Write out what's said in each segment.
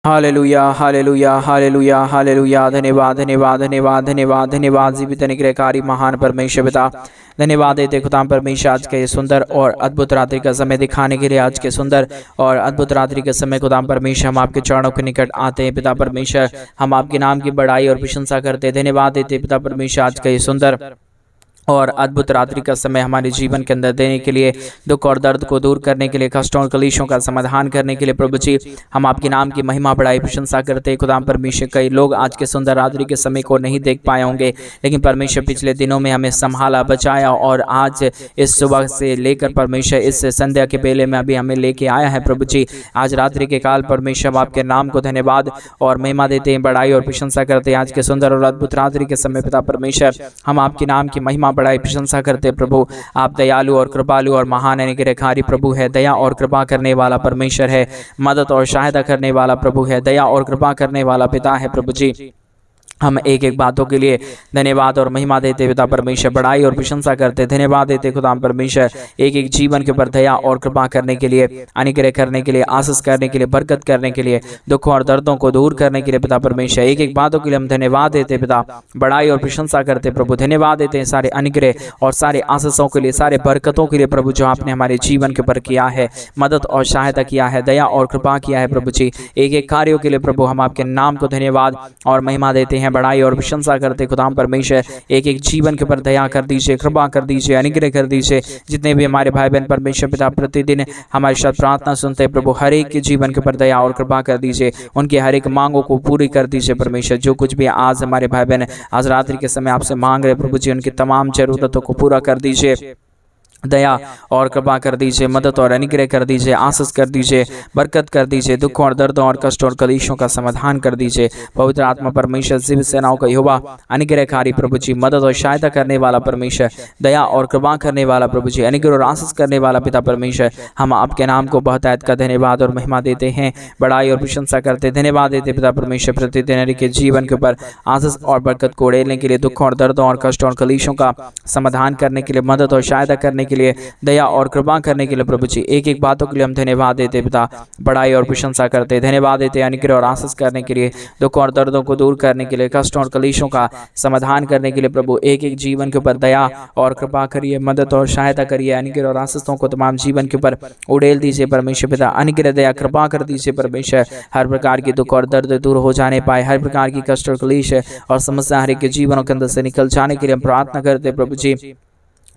Hallelujah hallelujah hallelujah hallelujah. धन्यवाद धन्यवाद धन्यवाद धन्यवाद धन्यवाद जीवित अनुग्रहकारी महान परमेश्वर पिता, धन्यवाद देते खुदा परमेश्वर आज के सुंदर और अद्भुत रात्रि का समय दिखाने के लिए। आज के सुंदर और अद्भुत रात्रि के समय खुदा परमेश्वर हम आपके चरणों के निकट आते हैं। पिता परमेश्वर हम आपके नाम की बड़ाई और प्रशंसा करते हैं। धन्यवाद देते पिता परमेश्वर आज का ये सुंदर और अद्भुत रात्रि का समय हमारे जीवन के अंदर देने के लिए, दुख और दर्द को दूर करने के लिए, कष्टों और कलेशों का समाधान करने के लिए। प्रभु जी हम आपके नाम की महिमा बड़ाई प्रशंसा करते हैं। खुदा परमेश्वर कई लोग आज के सुंदर रात्रि के समय को नहीं देख पाए होंगे, लेकिन परमेश्वर पिछले दिनों में हमें संभाला, बचाया और आज इस सुबह से लेकर परमेश्वर इस संध्या के बेले में अभी हमें लेके आया है। प्रभु जी आज रात्रि के काल परमेश्वर आपके नाम को धन्यवाद और महिमा देते हैं, बड़ाई और प्रशंसा करते हैं। आज के सुंदर और अद्भुत रात्रि के समय पिता परमेश्वर हम आपके नाम की महिमा बड़ाई प्रशंसा करते प्रभु। आप दयालु और कृपालु और महान अनुग्रहकारी प्रभु है, दया और कृपा करने वाला परमेश्वर है, मदद और सहायता करने वाला प्रभु है, दया और कृपा करने वाला पिता है। प्रभु जी हम एक एक बातों के लिए धन्यवाद और महिमा देते पिता परमेश्वर, बड़ाई और प्रशंसा करते, धन्यवाद देते खुदा परमेश्वर एक एक जीवन के ऊपर दया और कृपा करने के लिए, अनुग्रह करने के लिए, आशीष करने के लिए, बरकत करने के लिए, दुखों और दर्दों को दूर करने के लिए पिता परमेश्वर एक एक बातों के लिए हम धन्यवाद देते पिता, बड़ाई और प्रशंसा करते प्रभु। धन्यवाद देते हैं सारे अनुग्रह और सारे आशीषों के लिए, सारे बरकतों के लिए प्रभु जो आपने हमारे जीवन के ऊपर किया है, मदद और सहायता किया है, दया और कृपा किया है प्रभु जी। एक एक कार्यों के लिए प्रभु हम आपके नाम को धन्यवाद और महिमा देते हैं, बड़ाई और प्रशंसा करते खुदा परमेश्वर एक एक जीवन के ऊपर दया कर दीजिए, कृपा कर दीजिए, अनुग्रह कर दीजिए। जितने भी हमारे भाई बहन परमेश्वर पिता प्रतिदिन हमारे साथ प्रार्थना सुनते हैं प्रभु, हर एक के जीवन के ऊपर दया और कृपा कर दीजिए, उनकी हर एक मांगों को पूरी कर दीजिए परमेश्वर। जो कुछ भी आज हमारे भाई बहन आज रात्रि के समय आपसे मांग रहे प्रभु जी, उनकी तमाम जरूरतों को पूरा कर दीजिए, दया और कृपा कर दीजिए, मदद और अनुग्रह कर दीजिए, आशीष कर दीजिए, बरकत कर दीजिए, दुखों और दर्दों और कष्टों और कलेशों का समाधान कर दीजिए। पवित्र आत्मा परमेश्वर शिव सेनाओं का यहोवा अनुग्रहकारी प्रभु जी, मदद और सहायता करने वाला परमेश्वर, दया और कृपा करने वाला प्रभु जी, अनुग्रह और आशीष करने वाला पिता परमेश्वर हम आपके नाम को बहुतायत का धन्यवाद और महिमा देते हैं, बड़ाई और प्रशंसा करते, धन्यवाद देते पिता परमेश्वर प्रतिदिन के जीवन के ऊपर आशीष और बरकत को उड़ेलने के लिए, दुखों और दर्दों और कष्टों और कलेशों का समाधान करने के लिए, मदद और सहायता करने के लिए, दया और कृपा करने के लिए प्रभु जी एक एक बातों के लिए हम धन्यवाद देते पिता, बड़ाई और प्रशंसा करते, धन्यवाद देते अनुग्रह और आशीष करने के लिए, दुख और दर्दों को दूर करने के लिए, कष्टों और कलेशों का समाधान करने के लिए प्रभु एक एक जीवन के ऊपर दया और कृपा करिए, मदद और सहायता करिए, अनुग्रह और आशीषों को तमाम जीवन के ऊपर उड़ेल दीजिए परमेश्वर पिता। अनुग्रह दया कृपा कर दीजिए परमेश्वर, हर प्रकार की दुख और दर्द दूर हो जाने पाए, हर प्रकार की कष्ट और कलेश और समस्या हर एक के जीवनों के अंदर से निकल जाने के लिए हम प्रार्थना करते प्रभु जी,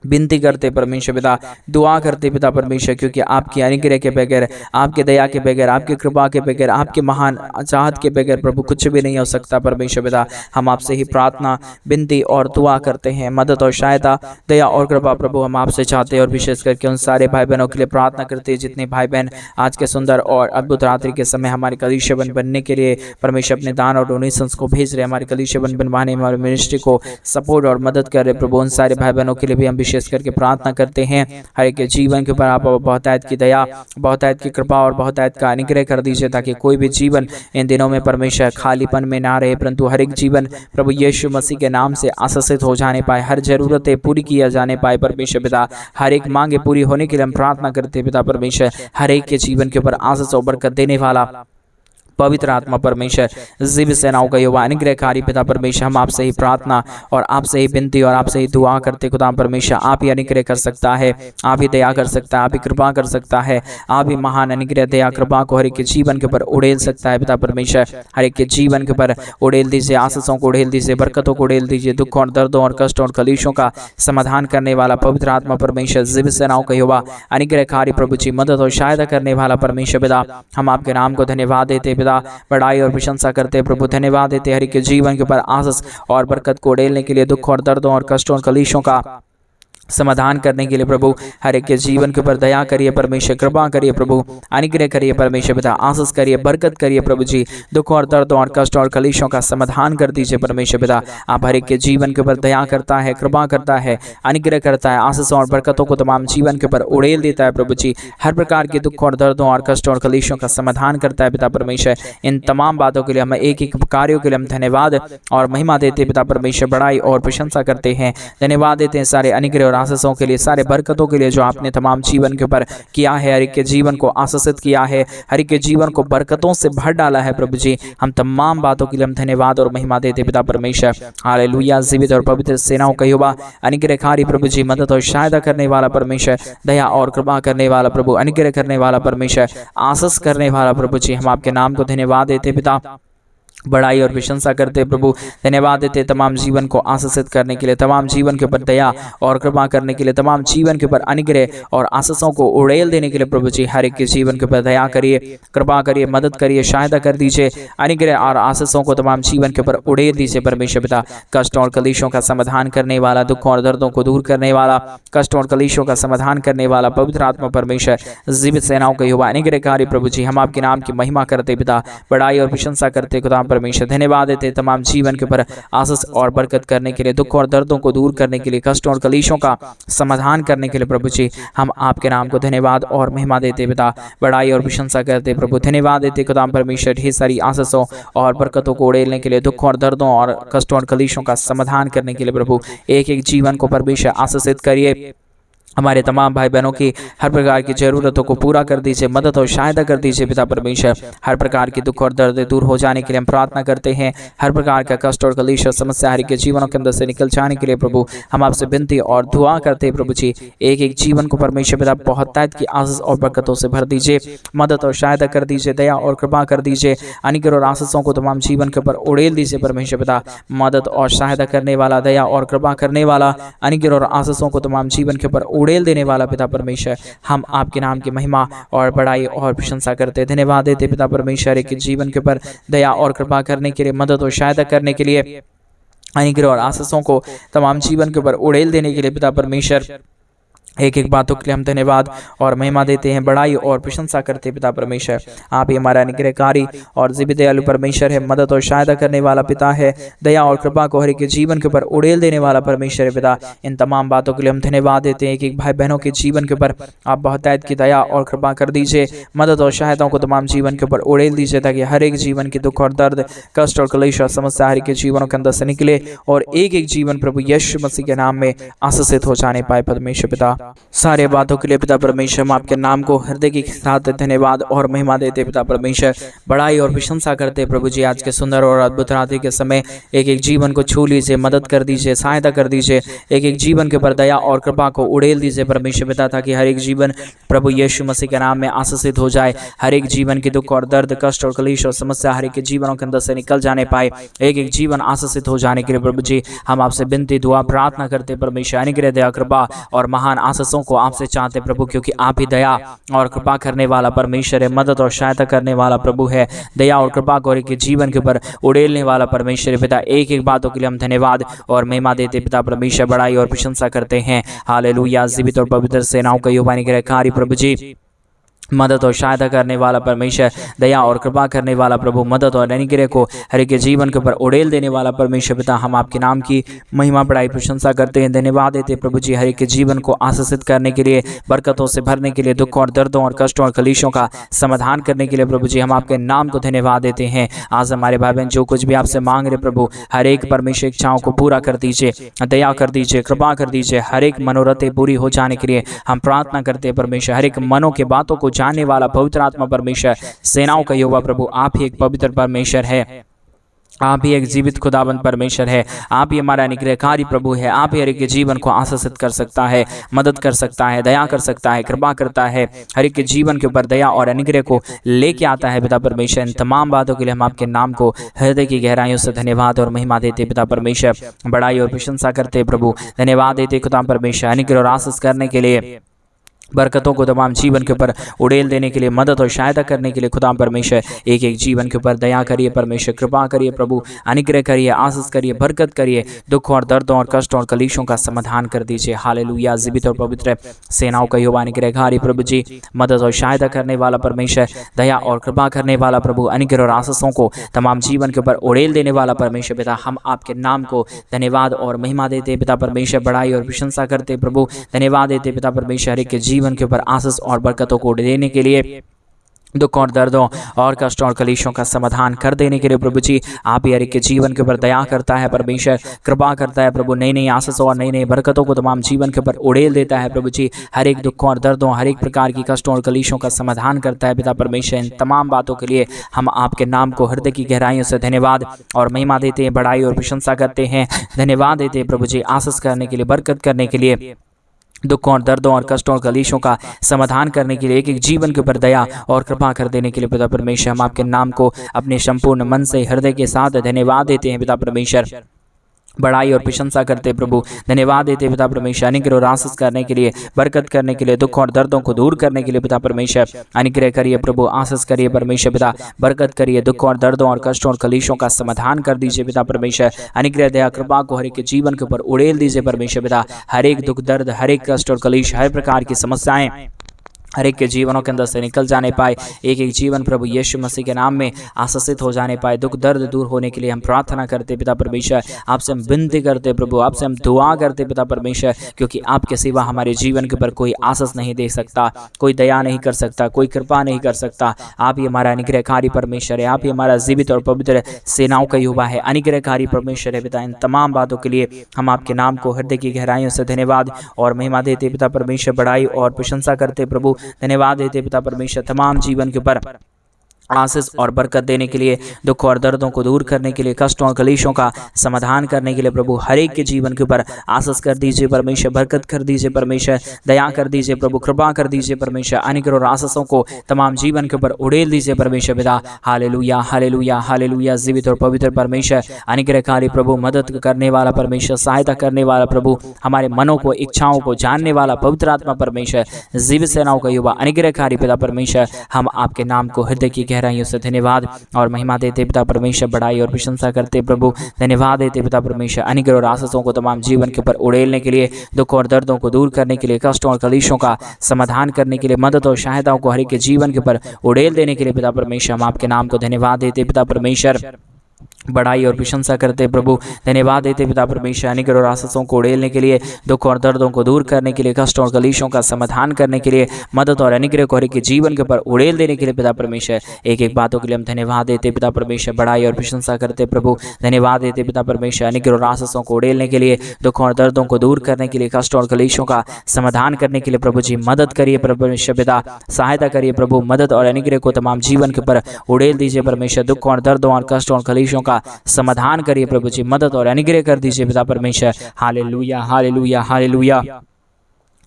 विनती करते परमेश्वर पिता, दुआ करते पिता परमेश्वर, क्योंकि आपकी अनुग्रह के बगैर, आपके दया के बगैर, आपकी कृपा के बगैर, आपके महान चाहत के बगैर प्रभु कुछ भी नहीं हो सकता परमेश्वर पिता। हम आपसे ही प्रार्थना, विनती और दुआ करते हैं, मदद और सहायता, दया और कृपा प्रभु हम आपसे चाहते हैं। और विशेष करके उन सारे भाई बहनों के लिए प्रार्थना करते हैं जितने भाई बहन आज के सुंदर और अद्भुत रात्रि के समय हमारे कलीसिया बनने के लिए परमेश्वर अपने दान और डोनेशंस को भेज रहे, हमारे कलीसिया बनवाने में हमारे मिनिस्ट्री को सपोर्ट और मदद कर रहे प्रभु, उन सारे भाई बहनों के लिए भी हम विशेष करके प्रार्थना करते हैं। हर एक के जीवन के ऊपर आप बहुतायत की दया, बहुतायत की कृपा और बहुतायत का अनुग्रह कर दीजिए, ताकि कोई भी जीवन इन दिनों में परमेश्वर खालीपन में ना रहे, परंतु हर एक जीवन प्रभु यीशु मसीह के नाम से आशीषित हो जाने पाए, हर जरूरतें पूरी किया जाने पाए परमेश्वर पिता। हर एक मांगे पूरी होने के लिए हम प्रार्थना करते हैं पिता परमेश्वर, हर एक के जीवन के ऊपर आशीष और बरकत देने वाला पवित्र आत्मा परमेश्वर जीव सेनाओं का यहोवा अनुग्रहकारी पिता परमेश्वर हम आपसे ही प्रार्थना और आपसे ही विनती और आपसे ही दुआ करते खुदा परमेश्वर, आप ही अनुग्रह कर सकता है, आप ही दया कर सकता है, आप ही कृपा कर सकता है, आप ही महान अनुग्रह दया कृपा को हर एक के जीवन के ऊपर उड़ेल सकता है पिता परमेश्वर। हर एक के जीवन के ऊपर उड़ेल दीजिए, आशीषों को उड़ेल दीजिए, बरकतों को उड़ेल दीजिए, दुखों और दर्दों और कष्टों और कलेशों का समाधान करने वाला पवित्र आत्मा परमेश्वर जीव सेनाओं का यहोवा अनुग्रहकारी प्रभु जी, मदद और सहायता करने वाला परमेश्वर पिता हम आपके नाम को धन्यवाद देते पिता, बड़ाई और प्रशंसा करते प्रभु, धन्यवाद देते हर एक के जीवन के ऊपर आशीष और बरकत को उड़ेलने के लिए, दुख और दर्दों और कष्टों और कलेशों का समाधान करने के लिए प्रभु हर एक के जीवन के ऊपर दया करिए परमेश्वर, कृपा करिए प्रभु, अनुग्रह करिए परमेश्वर पिता, आशीष करिए, बरकत करिए प्रभु जी, दुख और दर्दों और कष्ट और कलेशों का समाधान कर दीजिए परमेश्वर पिता। आप हर एक के जीवन के ऊपर दया करता है, कृपा करता है, अनुग्रह करता है, आशीषों और बरकतों को तमाम जीवन के ऊपर उड़ेल देता है प्रभु जी, हर प्रकार के दुख और दर्दों और कष्ट और कलेशों का समाधान करता है पिता परमेश्वर। इन तमाम बातों के लिए हम एक एक कार्यों के लिए हम धन्यवाद और महिमा देते पिता परमेश्वर, बड़ाई और प्रशंसा करते हैं, धन्यवाद देते हैं सारे अनुग्रह और आशीषों के लिए, सारे बरकतों के लिए जो आपने तमाम जीवन के ऊपर किया है, हर एक के जीवन को आशीषित किया है, हर एक के जीवन को बरकतों से भर डाला है प्रभु जी। हम तमाम बातों के लिए हम धन्यवाद और महिमा देते पिता परमेश्वर। हालेलुया। जीवित और पवित्र सेनाओं का यहोवा, अनुग्रहकारी प्रभु जी, मदद और सहायता करने वाला परमेश्वर, दया और कृपा करने वाला प्रभु, अनुग्रह करने वाला परमेश्वर, आशीष करने वाला प्रभु जी, हम आपके नाम को धन्यवाद देते पिता, बड़ाई और प्रशंसा करते प्रभु। धन्यवाद देते तमाम जीवन को आशीषित करने के लिए, तमाम जीवन के ऊपर दया और कृपा करने के लिए, तमाम जीवन के ऊपर अनुग्रह और आशीषों को उड़ेल देने के लिए प्रभु जी। हर एक के जीवन के ऊपर दया करिए, कृपा करिए, मदद करिए, सहायता कर दीजिए, अनुग्रह और आशीषों को तमाम जीवन के ऊपर उड़ेल दीजिए परमेश्वर पिता। कष्ट और कलेशों का समाधान करने वाला, दुखों और दर्दों को दूर करने वाला, कष्ट और कलेशों का समाधान करने वाला पवित्र आत्मा परमेश्वर, जीवित सेनाओं का यहोवा, अनुग्रहकारी प्रभु जी, हम आपके नाम की महिमा करते पिता, बड़ाई और प्रशंसा करते खुदा परमेश्वर। धन्यवाद देते तमाम जीवन के ऊपर आशीष और बरकत करने के लिए, दुख और दर्दों को दूर करने के लिए, कष्ट और कलेशों का समाधान करने के लिए प्रभु जी। हम आपके नाम को धन्यवाद और महिमा देते पिता, बड़ाई और प्रशंसा करते प्रभु। धन्यवाद देते खुदा परमेश्वर, ढेर सारी आशीषों और बरकतों को उड़ेलने के लिए, दुख और दर्दों और कष्टों और कलेशों का समाधान करने के लिए प्रभु। एक एक जीवन को परमेश्वर आशीषित करिए, हमारे तमाम भाई बहनों की हर प्रकार की ज़रूरतों को पूरा कर दीजिए, मदद और सहायता कर दीजिए पिता परमेश्वर। हर प्रकार की दुख और दर्द दूर हो जाने के लिए हम प्रार्थना करते हैं। हर प्रकार का कष्ट और कलेश और समस्या हर के जीवनों के अंदर से निकल जाने के लिए प्रभु हम आपसे विनती और दुआ करते हैं प्रभु जी। एक एक जीवन को परमेश्वर पिता बहुत ताकत की आशीष और बरकतों से भर दीजिए, मदद और सहायता कर दीजिए, दया और कृपा कर दीजिए, अनुग्रह और आशीषों को तमाम जीवन के ऊपर उड़ेल दीजिए परमेश्वर पिता। मदद और सहायता करने वाला, दया और कृपा करने वाला, अनुग्रह और आशीषों को तमाम जीवन के ऊपर उड़ेल देने वाला पिता परमेश्वर, हम आपके नाम की महिमा और बड़ाई और प्रशंसा करते, धन्यवाद देते पिता परमेश्वर। एक जीवन के ऊपर दया और कृपा करने के लिए, मदद और सहायता करने के लिए, अनुग्रह और आशीषों को तमाम जीवन के ऊपर उड़ेल देने के लिए पिता परमेश्वर, एक एक बातों के लिए हम धन्यवाद और महिमा देते हैं, बड़ाई और प्रशंसा करते पिता परमेश्वर। आप ही हमारा अनुग्रहकारी और जीवित दयालु परमेश्वर है, मदद और सहायता करने वाला पिता है, दया और कृपा को हर एक के जीवन के ऊपर उड़ेल देने वाला परमेश्वर है पिता। इन तमाम बातों के लिए हम धन्यवाद देते हैं। एक एक भाई बहनों के जीवन के ऊपर आप बहुतायत की दया और कृपा कर दीजिए, मदद और सहायताओं को तमाम जीवन के ऊपर उड़ेल दीजिए, ताकि हर एक जीवन की दुख और दर्द, कष्ट और कलेश और समस्या हर एक के जीवनों के अंदर से निकले और एक एक जीवन प्रभु यीशु मसीह के नाम में आशीषित हो जाने पाए परमेश्वर पिता। सारे बातों के लिए पिता परमेश्वर हम आपके नाम को हृदय के साथ धन्यवाद और महिमा देते पिता परमेश्वर, बड़ाई और प्रशंसा करते प्रभु जी। आज के सुंदर और अद्भुत रात्रि के समय एक एक जीवन को छू लीजिए, मदद कर दीजिए, सहायता कर दीजिए, एक एक जीवन के ऊपर दया और कृपा को उड़ेल दीजिए परमेश्वर पिता, ताकि हर एक जीवन प्रभु यीशु मसीह के नाम में आशीषित हो जाए। हर एक जीवन के दुख और दर्द, कष्ट और कलेश और समस्या हर एक के जीवनों के अंदर से निकल जाने पाए, एक एक जीवन आशीषित हो जाने के लिए प्रभु जी हम आपसे विनती दुआ प्रार्थना करते परमेश्वर। अनुग्रह, दया, कृपा और महान आशीषों को आपसे चाहते प्रभु, क्योंकि आप ही दया और कृपा करने वाला परमेश्वर है, मदद और सहायता करने वाला प्रभु है, दया और कृपा को एक जीवन के ऊपर उड़ेलने वाला परमेश्वर पिता। एक एक बातों के लिए हम धन्यवाद और महिमा देते पिता परमेश्वर, बड़ाई और प्रशंसा करते हैं। हालेलुया। जीवित और पवित्र सेनाओं का यहोवा अनुग्रहकारी प्रभु जी, मदद और सहायता करने वाला परमेश्वर, दया और कृपा करने वाला प्रभु, मदद और अनुग्रह को हर एक के जीवन के ऊपर उड़ेल देने वाला परमेश्वर पिता, हम आपके नाम की महिमा बड़ाई प्रशंसा करते हैं, धन्यवाद देते प्रभु जी। हर एक के जीवन को आशीषित करने के लिए, बरकतों से भरने के लिए, दुखों और दर्दों और कष्टों और कलेशों का समाधान करने के लिए प्रभु जी हम आपके नाम को धन्यवाद देते हैं। आज हमारे भाई बहन जो कुछ भी आपसे मांग रहे प्रभु, हर एक परमेश्वर इच्छाओं को पूरा कर दीजिए, दया कर दीजिए, कृपा कर दीजिए। हर एक मनोरथें पूरी हो जाने के लिए हम प्रार्थना करते हैं परमेश्वर। हर एक मनों के बातों को जानने वाला पवित्र आत्मा परमेश्वर, सेनाओं का यहोवा प्रभु, आप ही एक पवित्र परमेश्वर है, आप ही एक जीवित खुदाबंद परमेश्वर है, आप ही हमारा अनुग्रहकारी प्रभु है। आप ही हर एक के जीवन को आशीषित कर सकता है, मदद कर सकता है, दया कर सकता है, कृपा करता है, हर एक के जीवन के ऊपर दया और अनुग्रह को लेके आता है पिता परमेश्वर। इन तमाम बातों के लिए हम आपके नाम को हृदय की गहराइयों से धन्यवाद और महिमा देते पिता परमेश्वर, बड़ाई और प्रशंसा करते प्रभु, धन्यवाद देते खुदा परमेश्वर, अनुग्रह और आशीष करने के लिए, बरकतों को तमाम जीवन के ऊपर उड़ेल देने के लिए, मदद और सहायता करने के लिए खुदा परमेश्वर। एक एक जीवन के ऊपर दया करिए परमेश्वर, कृपा करिए प्रभु, अनुग्रह करिए, आशीष करिए, बरकत करिए, दुख और दर्दों और कष्टों और कलेशों का समाधान कर दीजिए। हालेलुया। जीवित और पवित्र सेनाओं का यहोवा अनुग्रहकारी प्रभु जी, मदद और सहायता करने वाला परमेश्वर, दया और कृपा करने वाला प्रभु, अनुग्रह और आशीषों को तमाम जीवन के ऊपर उड़ेल देने वाला परमेश्वर पिता, हम आपके नाम को धन्यवाद और महिमा देते पिता परमेश्वर, बड़ाई और प्रशंसा करते प्रभु, धन्यवाद देते पिता परमेश्वर। एक के जीवन के ऊपर आशीष और बरकतों को देने के लिए, दुख और दर्दों और कष्टों और कलेशों का समाधान कर देने के लिए प्रभु जी आप ही हर एक के जीवन के ऊपर दया करता है परमेश्वर, कृपा करता है प्रभु, नई नई आशीषों और नई नई बरकतों को तमाम जीवन के ऊपर उड़ेल देता है प्रभु जी। हर एक दुखों और दर्दों, हर एक प्रकार की कष्टों और कलेशों का समाधान करता है पिता परमेश्वर। इन तमाम बातों के लिए हम आपके नाम को हृदय की गहराइयों से धन्यवाद और महिमा देते हैं, बड़ाई और प्रशंसा करते हैं। धन्यवाद देते हैं प्रभु जी आशीष करने के लिए, बरकत करने के लिए, दुखों और दर्दों और कष्टों और कलेशों का समाधान करने के लिए, एक एक जीवन के ऊपर दया और कृपा कर देने के लिए पिता परमेश्वर हम आपके नाम को अपने संपूर्ण मन से, हृदय के साथ धन्यवाद देते हैं पिता परमेश्वर। बड़ाई और प्रशंसा करते प्रभु, धन्यवाद देते पिता परमेश्वर अनुग्रह और आशीष करने के लिए, बरकत करने के लिए, दुख और दर्दों को दूर करने के लिए पिता परमेश्वर अनुग्रह करिए प्रभु, आशीष करिए परमेश्वर पिता, बरकत करिए, दुख और दर्दों और कष्टों और कलेशों का समाधान कर दीजिए पिता परमेश्वर। अनुग्रह दया कृपा को हर एक के जीवन के ऊपर उड़ेल दीजिए परमेश्वर पिता। हर एक दुख दर्द, हर एक कष्ट और कलेश, हर प्रकार की समस्याएं हर एक के जीवनों के अंदर से निकल जाने पाए, एक एक जीवन प्रभु यीशु मसीह के नाम में आशीषित हो जाने पाए। दुख दर्द दूर होने के लिए हम प्रार्थना करते पिता परमेश्वर, आपसे हम विनती करते प्रभु, आपसे हम दुआ करते पिता परमेश्वर, क्योंकि आपके सिवा हमारे जीवन के ऊपर कोई आशीष नहीं दे सकता, कोई दया नहीं कर सकता, कोई कृपा नहीं कर सकता। आप ही हमारा अनुग्रहकारी परमेश्वर है, आप ही हमारा जीवित और पवित्र सेनाओं का युवा है, अनुग्रहकारी परमेश्वर है पिता। इन तमाम बातों के लिए हम आपके नाम को हृदय की गहराइयों से धन्यवाद और महिमा देते पिता परमेश्वर, बड़ाई और प्रशंसा करते प्रभु, धन्यवाद देते पिता परमेश्वर तमाम जीवन के ऊपर आशीष और बरकत देने के लिए, दुख और दर्दों को दूर करने के लिए, कष्टों और कलेशों का समाधान करने के लिए प्रभु हर एक के जीवन के ऊपर आशीष कर दीजिए परमेश्वर, बरकत कर दीजिए परमेश्वर, दया कर दीजिए प्रभु, कृपा कर दीजिए परमेश्वर। अनुग्रह और आशीषों को तमाम जीवन के ऊपर उड़ेल दीजिए परमेश्वर पिता। Hallelujah hallelujah hallelujah. जीवित और पवित्र परमेश्वर, अनुग्रहकारी प्रभु, मदद करने वाला परमेश्वर, सहायता करने वाला प्रभु, हमारे मनों को, इच्छाओं को जानने वाला पवित्र आत्मा परमेश्वर, जीवित सेनाओं का युवा, अनुग्रहकारी पिता परमेश्वर, हम आपके नाम को हृदय की गहराइयों से धन्यवाद और महिमा देते पिता परमेश्वर, बड़ाई और प्रशंसा करते प्रभु, धन्यवाद देते पिता परमेश्वर। अनुग्रह और आशीषों को तमाम जीवन के ऊपर उड़ेलने के लिए, दुख और दर्दों को दूर करने के लिए, कष्टों और कलेशों का समाधान करने के लिए, मदद और सहायताओं को हर एक के जीवन के ऊपर उड़ेल देने के लिए पिता परमेश्वर, हम आपके नाम को धन्यवाद देते पिता परमेश्वर, बड़ाई और प्रशंसा करते प्रभु, धन्यवाद देते पिता परमेश्वर। अनुग्रह और आशीषों को उड़ेलने के लिए, दुख और दर्दों को दूर करने के लिए, कष्टों और कलेशों का समाधान करने के लिए, मदद और अनुग्रह को हर एक के जीवन के ऊपर उड़ेल देने के लिए पिता परमेश्वर, एक एक बातों के लिए हम धन्यवाद देते पिता परमेश्वर, बड़ाई और प्रशंसा करते प्रभु, धन्यवाद देते पिता परमेश्वर। अनुग्रह और आशीषों को उड़ेलने के लिए, दुख और दर्दों को दूर करने के लिए, कष्टों और कलेशों का समाधान करने के लिए प्रभु जी मदद करिए परमेश्वर पिता, सहायता करिए प्रभु, मदद और अनुग्रह को तमाम जीवन के ऊपर उड़ेल दीजिए परमेश्वर। दुख और दर्दों और कष्टों और कलेशों का समाधान करिए प्रभु जी, मदद और अनुग्रह कर दीजिए पिता परमेश्वर। Hallelujah hallelujah hallelujah.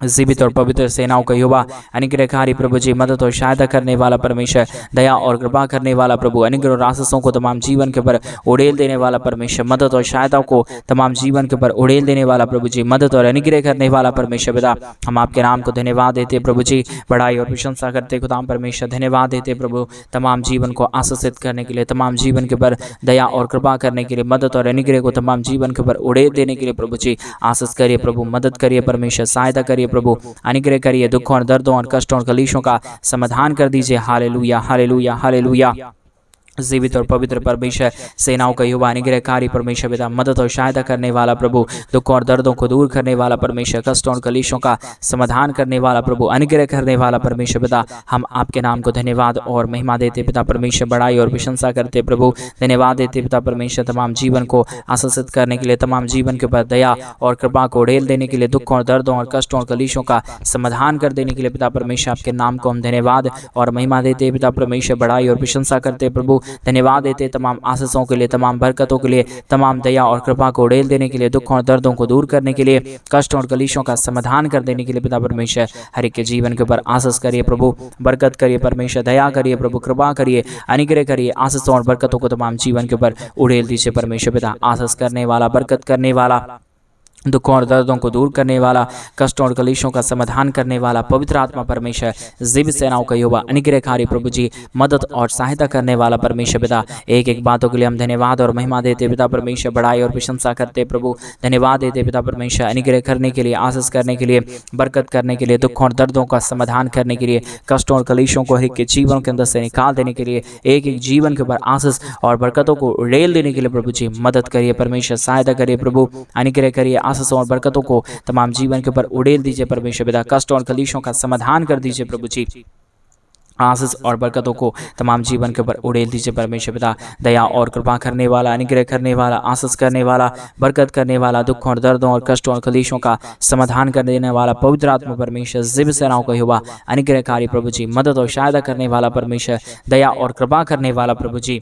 जीवित और पवित्र सेनाओं का युवा, अनुग्रहकारी प्रभु जी, मदद और सहायता करने वाला परमेश्वर, दया और कृपा करने वाला प्रभु, अनुग्रह और आशीषों को तमाम जीवन के ऊपर उड़ेल देने वाला परमेश्वर, मदद और सहायताओं को तमाम जीवन के ऊपर उड़ेल देने वाला प्रभु जी, मदद और अनुग्रह करने वाला परमेश्वर पिता, हम आपके नाम को धन्यवाद देते प्रभु जी, बड़ाई और प्रशंसा करते खुदाम परमेश्वर, धन्यवाद देते प्रभु तमाम जीवन को आशीषित करने के लिए, तमाम जीवन के ऊपर दया और कृपा करने के लिए, मदद और अनुग्रह को तमाम जीवन के ऊपर उड़ेल देने के लिए प्रभु जी आशीष करिए प्रभु, मदद करिए परमेश्वर, सहायता करिए प्रभु, अनुग्रह करिए, दुखों और दर्दों और कष्टों और कलेशों का समाधान कर दीजिए। Hallelujah hallelujah hallelujah. जीवित और पवित्र परमेश्वर, सेनाओं का युवा, अनुग्रहकारी परमेश्वर पिता, मदद और सहायता करने वाला प्रभु, दुख और दर्दों को दूर करने वाला परमेश्वर, कष्टों और कलेशों का समाधान करने वाला प्रभु, अनुग्रह करने वाला परमेश्वर पिता, हम आपके नाम को धन्यवाद और महिमा देते पिता परमेश्वर, बड़ाई और प्रशंसा करते प्रभु, धन्यवाद देते पिता परमेश्वर तमाम जीवन को आशीषित करने के लिए, तमाम जीवन के ऊपर दया और कृपा को उड़ेल देने के लिए, दुखों और दर्दों और कष्टों और कलेशों का समाधान कर देने के लिए पिता परमेश्वर, आपके नाम को हम धन्यवाद और महिमा देते पिता परमेश्वर, बड़ाई और प्रशंसा करते प्रभु, धन्यवाद देते तमाम आशीषों के लिए, तमाम बरकतों के लिए, तमाम दया और कृपा को उड़ेल देने के लिए, दुखों और दर्दों को दूर करने के लिए, कष्टों और कलेशों का समाधान कर देने के लिए पिता परमेश्वर, हर एक के जीवन के ऊपर आशीष करिए प्रभु, बरकत करिए परमेश्वर, दया करिए प्रभु, कृपा करिए, अनुग्रह करिए, आशीषों और बरकतों को तमाम जीवन के ऊपर उड़ेल दीजिए परमेश्वर पिता, आशीष करने वाला, बरकत करने वाला, दुखों और दर्दों को दूर करने वाला, कष्टों और कलेशों का समाधान करने वाला पवित्र आत्मा परमेश्वर, जीवित सेनाओं का युवा, अनुग्रहकारी प्रभु जी, मदद और सहायता करने वाला परमेश्वर पिता, एक एक बातों के लिए हम धन्यवाद और महिमा देते पिता परमेश्वर, बड़ाई और प्रशंसा करते प्रभु, धन्यवाद देते पिता परमेश्वर, अनुग्रह करने के लिए, आशीष करने के लिए, बरकत करने के लिए, दुखों और दर्दों का समाधान करने के लिए, कष्टों और कलेशों को हर एक के जीवन के अंदर से निकाल देने के लिए, एक एक जीवन के ऊपर आशीष और बरकतों को उड़ेल देने के लिए प्रभु जी मदद करिए परमेश्वर, सहायता करिए प्रभु, अनुग्रह करिए, आशीषों और बरकतों को तमाम जीवन के ऊपर उड़ेल दीजिए परमेश्वर पिता, कष्टों और कलेशों का समाधान कर दीजिए प्रभु जी, आशीष और बरकतों को तमाम जीवन के ऊपर उड़ेल दीजिए परमेश्वर पिता। दया और कृपा करने वाला, अनुग्रह करने वाला, आशीष करने वाला, बरकत करने वाला, दुखों और दर्दों और कष्टों और कलेशों का समाधान कर देने वाला पवित्र आत्मा परमेश्वर, जीव सेनाओं का यहोवा, अनुग्रहकारी प्रभु जी, मदद और सहायता करने वाला परमेश्वर, दया और कृपा करने वाला प्रभु जी,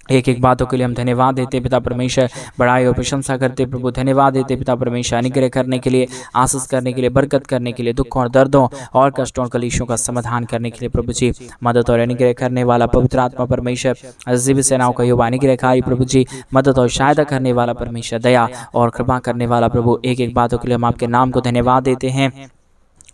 एक एक बातों के लिए हम धन्यवाद देते पिता परमेश्वर, बड़ाई और प्रशंसा करते प्रभु, धन्यवाद देते पिता परमेश्वर, अनुग्रह करने के लिए, आशीष करने के लिए, बरकत करने के लिए, दुखों और दर्दों और कष्टों और कलेशों का समाधान करने के लिए प्रभु जी, मदद और अनुग्रह करने वाला पवित्र आत्मा परमेश्वर, जीव सेनाओं का यहोवा, अनुग्रहकारी प्रभु जी, मदद और सहायता करने वाला परमेश्वर, दया और कृपा करने वाला प्रभु, एक एक बातों के लिए हम आपके नाम को धन्यवाद देते हैं,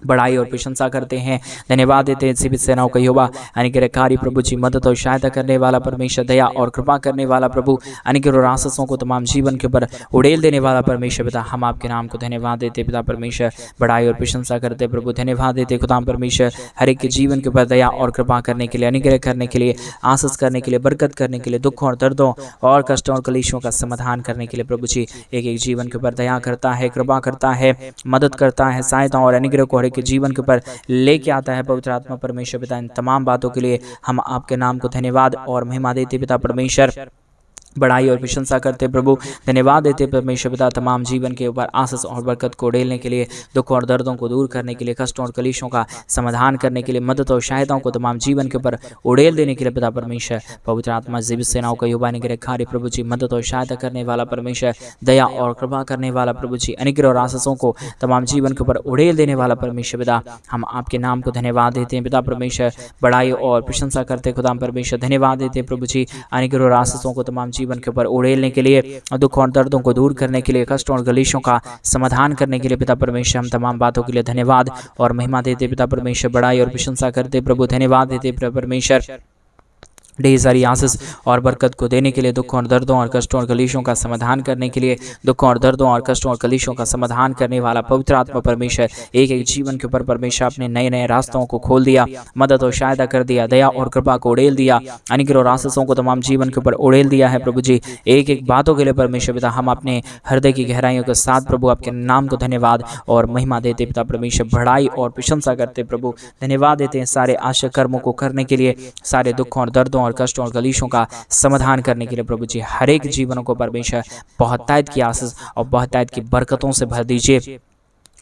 बड़ाई और प्रशंसा करते हैं, धन्यवाद देते हैं जीवित सेनाओं का यहोवा, अनुग्रहकारी प्रभु जी, मदद और सहायता करने वाला परमेश्वर, दया और कृपा करने वाला प्रभु, अनुग्रह और आशीषों को तमाम जीवन के ऊपर उड़ेल देने वाला परमेश्वर पिता, हम आपके नाम को धन्यवाद देते पिता परमेश्वर, बड़ाई और प्रशंसा करते प्रभु, धन्यवाद देते खुदा परमेश्वर, हर एक के जीवन के ऊपर दया और कृपा करने के लिए, अनुग्रह करने के लिए, आशीष करने के लिए, बरकत करने के लिए, दुखों और दर्दों और कष्टों और कलेशों का समाधान करने के लिए प्रभु जी, एक एक जीवन के ऊपर दया करता है, कृपा करता है, मदद करता है, सहायता और अनुग्रह को हर एक के जीवन के ऊपर लेके आता है पवित्र आत्मा परमेश्वर पिता। इन तमाम बातों के लिए हम आपके नाम को धन्यवाद और महिमा देते पिता परमेश्वर, बड़ाई और प्रशंसा करते प्रभु, धन्यवाद देते परमेश्वर पिता, तमाम जीवन के ऊपर आशीष और बरकत को उड़ेलने के लिए, दुख और दर्दों को दूर करने के लिए, कष्टों और कलेशों का समाधान करने के लिए, मदद और सहायताओं को तमाम जीवन के ऊपर उड़ेल देने के लिए पिता परमेश्वर, पवित्र आत्मा जीवित सेनाओं का यहोवा, अनुग्रहकारी प्रभु जी, मदद और सहायता करने वाला परमेश्वर, दया और कृपा करने वाला प्रभु जी, अनुग्रह और आशीषों को तमाम जीवन के ऊपर उड़ेल देने वाला परमेश्वर पिता, हम आपके नाम को धन्यवाद देते हैं पिता परमेश्वर, बड़ाई और प्रशंसा करते खुदा परमेश्वर, धन्यवाद देते प्रभु जी, अनुग्रह और आशीषों को तमाम जीवन के ऊपर उड़ेलने के लिए, दुख और दर्दों को दूर करने के लिए, कष्टों और कलेशों का समाधान करने के लिए पिता परमेश्वर, हम तमाम बातों के लिए धन्यवाद और महिमा देते पिता परमेश्वर, बड़ाई और प्रशंसा करते प्रभु, धन्यवाद देते पिता परमेश्वर, ढेर सारी आशीष और बरकत को देने के लिए, दुखों और दर्दों और कष्टों और कलेशों का समाधान करने के लिए, दुखों और दर्दों और कष्टों और कलेशों का समाधान करने वाला पवित्र आत्मा परमेश्वर, एक एक जीवन के ऊपर परमेश्वर अपने नए नए रास्तों को खोल दिया, मदद और सहायता कर दिया, दया और कृपा को उड़ेल दिया, अनुग्रह और आशीषों को तमाम जीवन के ऊपर उड़ेल दिया है प्रभु जी, एक एक बातों के लिए परमेश्वर पिता, हम अपने हृदय की गहराइयों के साथ प्रभु आपके नाम को धन्यवाद और महिमा देते पिता परमेश्वर, बड़ाई और प्रशंसा करते प्रभु, धन्यवाद देते हैं सारे आशा कर्मों को करने के लिए, सारे दुखों और दर्दों और कष्टों और कलेशों का समाधान करने के लिए प्रभु जी, हर एक जीवनों को परमेश्वर बहुतायत की आशीष और बहुतायत की बरकतों से भर दीजिए,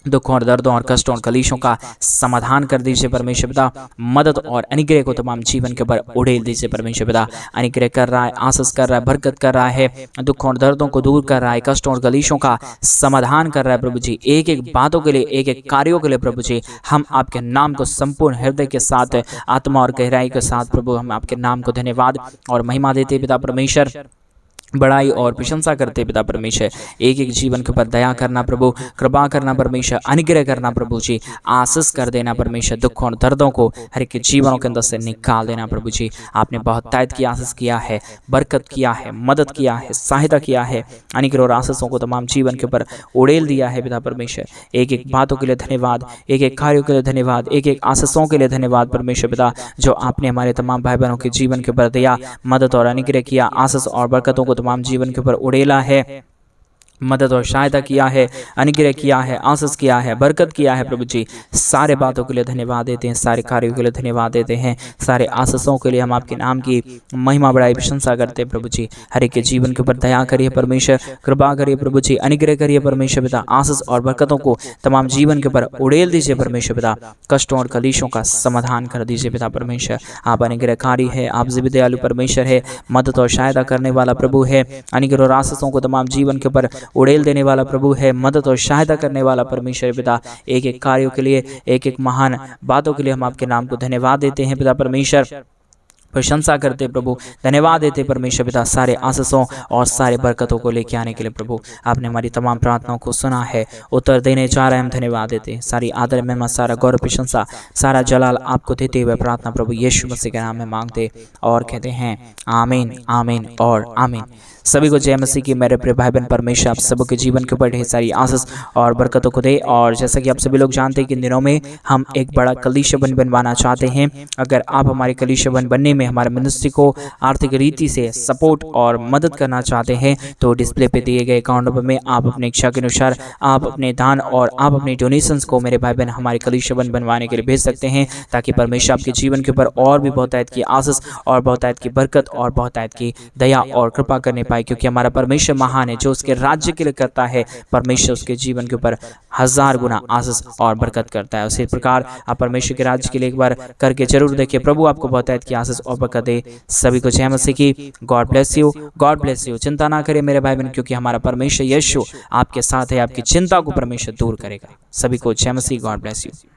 दुखों और दर्दों और कष्टों और कलेशों का समाधान कर दीजिए परमेश्वर पिता, मदद और अनुग्रह को तमाम जीवन के ऊपर उड़ेल दीजिए परमेश्वर पिता, अनुग्रह कर रहा है, आशीष कर रहा है, बरकत कर रहा है, दुखों और दर्दों को दूर कर रहा है, कष्टों और कलेशों का समाधान कर रहा है प्रभु जी, एक एक बातों के लिए, एक एक कार्यों के लिए प्रभु जी, हम आपके नाम को संपूर्ण हृदय के साथ, आत्मा और गहराई के साथ प्रभु, हम आपके नाम को धन्यवाद और महिमा देते पिता परमेश्वर, बड़ाई और प्रशंसा करते पिता परमेश्वर, एक एक जीवन के ऊपर दया करना प्रभु, कृपा करना परमेश्वर, अनुग्रह करना प्रभु जी, आशीष कर देना परमेश्वर, दुखों और दर्दों को हर एक जीवनों के अंदर से निकाल देना प्रभु जी, आपने बहुत तायत की आशीष किया है, बरकत किया है, मदद किया है, सहायता किया है, अनुग्रह और आशीषों को तमाम जीवन के ऊपर उड़ेल दिया है पिता परमेश्वर, एक एक बातों के लिए धन्यवाद, एक एक कार्यों के लिए धन्यवाद, एक एक आशीषों के लिए धन्यवाद परमेश्वर पिता, जो आपने हमारे तमाम भाई बहनों के जीवन के ऊपर दया, मदद और अनुग्रह किया, आशीष और बरकतों को तमाम जीवन के ऊपर उड़ेला है, मदद और सहायता किया है, अनुग्रह किया है, आशीष किया है, बरकत किया है प्रभु जी, सारे बातों के लिए धन्यवाद देते हैं, सारे कार्यों के लिए धन्यवाद देते हैं, सारे आशीषों के लिए हम आपके नाम की महिमा बड़ाई प्रशंसा करते हैं प्रभु जी, हर एक के जीवन के ऊपर दया करिए परमेश्वर, कृपा करिए प्रभु जी, अनुग्रह करिए परमेश्वर पिता, आशीष और बरकतों को तमाम जीवन के ऊपर उड़ेल दीजिए परमेश्वर पिता, कष्टों और कलेशों का समाधान कर दीजिए पिता परमेश्वर, आप अनुग्रहकारी है, आप जीवित दयालु परमेश्वर है, मदद और सहायता करने वाला प्रभु है, अनुग्रह और आशीषों को तमाम जीवन के ऊपर उड़ेल देने वाला प्रभु है, मदद और सहायता करने वाला परमेश्वर पिता, एक एक कार्यों के लिए, एक एक महान बातों के लिए हम आपके नाम को धन्यवाद देते हैं पिता परमेश्वर, प्रशंसा करते प्रभु, धन्यवाद देते परमेश्वर पिता, सारे आशीषों और सारे बरकतों को लेके आने के लिए प्रभु, आपने हमारी तमाम प्रार्थनाओं को सुना है, उत्तर देने जा रहे हैं, हम धन्यवाद देते, सारी आदर महिमा, सारा गौरव प्रशंसा, सारा जलाल आपको देते हुए प्रार्थना प्रभु यीशु मसीह के नाम में मांगते और कहते हैं आमीन, आमीन और आमीन। सभी को जय मसीह की। मेरे प्रिय भाई बहन, परमेश्वर आप सबों के जीवन के ऊपर ढेर सारी आशीष और बरकतों को दे। और जैसा कि आप सभी लोग जानते हैं कि इन दिनों में हम एक बड़ा कलीसिया बनवाना चाहते हैं। अगर आप हमारे कलीसिया बनने में हमारे मिनिस्ट्री को आर्थिक रीति से सपोर्ट और मदद करना चाहते हैं तो डिस्प्ले पे दिए गए अकाउंट नंबर में आप अपने इच्छा के अनुसार आप अपने दान और आप अपने डोनेशंस को मेरे भाई बहन हमारे कलीसिया बनवाने के लिए भेज सकते हैं, ताकि परमेश्वर आपके जीवन के ऊपर और भी बहुतायत की आशीष और बहुतायत की बरकत और बहुतायत की दया और कृपा करने पाए, क्योंकि हमारा परमेश्वर महान है। जो उसके राज्य के लिए करता है परमेश्वर उसके जीवन के ऊपर 1000 गुना आशीष और बरकत करता है। उसी प्रकार आप परमेश्वर के राज्य के लिए एक बार करके जरूर देखिए। प्रभु आपको बहुतायत की आशीष और बरकत दे। सभी को जय मसीह की। God bless you, God bless you. चिंता ना करें मेरे भाई बहन, क्योंकि हमारा परमेश्वर यीशु आपके साथ है। आपकी चिंता को परमेश्वर दूर करेगा। सभी को जय मसीह। God bless you.